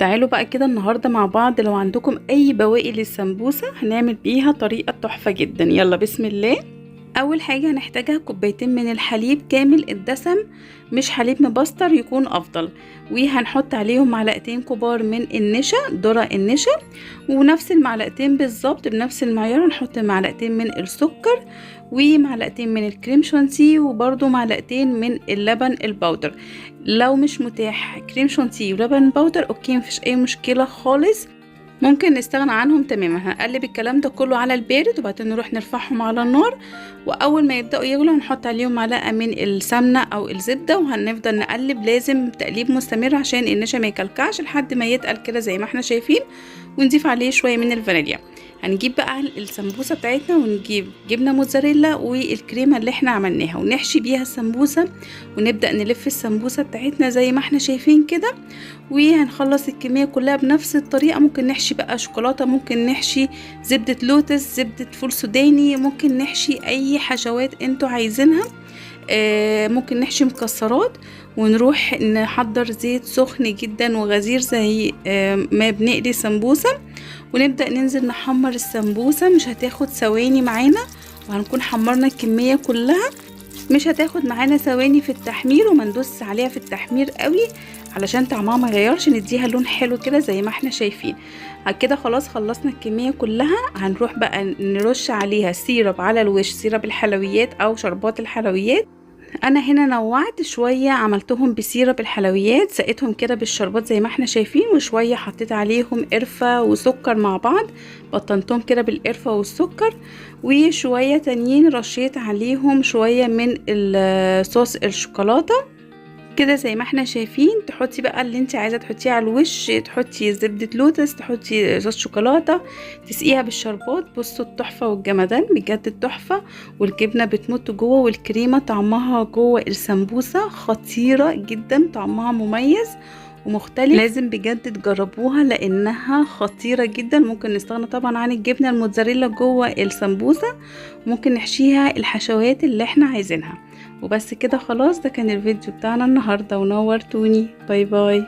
تعالوا بقى كده النهاردة مع بعض، لو عندكم اي بواقي للسمبوسة هنعمل بيها طريقة تحفة جدا. يلا بسم الله. اول حاجة هنحتاجها كوبايتين من الحليب كامل الدسم، مش حليب مبستر يكون افضل، وهنحط عليهم معلقتين كبار من النشا، ذرة النشا، ونفس المعلقتين بالظبط بنفس المعيار نحط معلقتين من السكر ومعلقتين من الكريم شانتيه وبرده معلقتين من اللبن البودر. لو مش متاح كريم شانتيه ولبن بودر اوكي، مفيش اي مشكلة خالص، ممكن نستغنى عنهم تماما. هنقلب الكلام ده كله على البارد وبعدين نروح نرفعهم على النار، واول ما يبداوا يغلوا هنحط عليهم معلقه من السمنه او الزبده وهنفضل نقلب. لازم تقليب مستمر عشان النشا ما يكلكعش لحد ما يتقل كده زي ما احنا شايفين، ونضيف عليه شويه من الفانيليا. هنجيب بقى السمبوسه بتاعتنا ونجيب جبنه موتزاريلا والكريمه اللي احنا عملناها ونحشي بيها السمبوسه، ونبدا نلف السمبوسه بتاعتنا زي ما احنا شايفين كده، وهنخلص الكميه كلها بنفس الطريقه. ممكن نحشي بقى شوكولاته، ممكن نحشي زبده لوتس، زبده فول سوداني، ممكن نحشي اي حشوات انتوا عايزينها، ممكن نحشي مكسرات. ونروح نحضر زيت سخن جدا وغزير زي ما بنقلي سمبوسه، ونبدأ ننزل نحمر السمبوسة. مش هتاخد ثواني معانا، وهنكون حمرنا الكمية كلها، مش هتاخد معانا ثواني في التحمير، وما ندوس عليها في التحمير قوي علشان طعمها ما يغيرش، نديها لون حلو كده زي ما احنا شايفين. كده خلاص خلصنا الكمية كلها. هنروح بقى نرش عليها سيرب على الوش، سيرب الحلويات او شربات الحلويات. انا هنا نوعت شوية، عملتهم بسيرب الحلويات، سقيتهم كده بالشربات زي ما احنا شايفين، وشوية حطيت عليهم قرفة وسكر مع بعض، بطنتهم كده بالقرفة والسكر، وشوية تانيين رشيت عليهم شوية من صوص الشوكولاتة كده زي ما احنا شايفين. تحطي بقى اللي انت عايزه تحطيه على الوش، تحطي زبده لوتس، تحطي صوص شوكولاته، تسقيها بالشربات. بصوا التحفه والجمدان بجد التحفه، والجبنه بتمط جوه، والكريمه طعمها جوه السمبوسه خطيره جدا، طعمها مميز ومختلف، لازم بجد تجربوها لانها خطيره جدا. ممكن نستغنى طبعا عن الجبنه الموتزاريلا جوه السمبوسه، ممكن نحشيها الحشوات اللي احنا عايزينها. وبس كده خلاص، ده كان الفيديو بتاعنا النهارده ونورتوني. باي باي.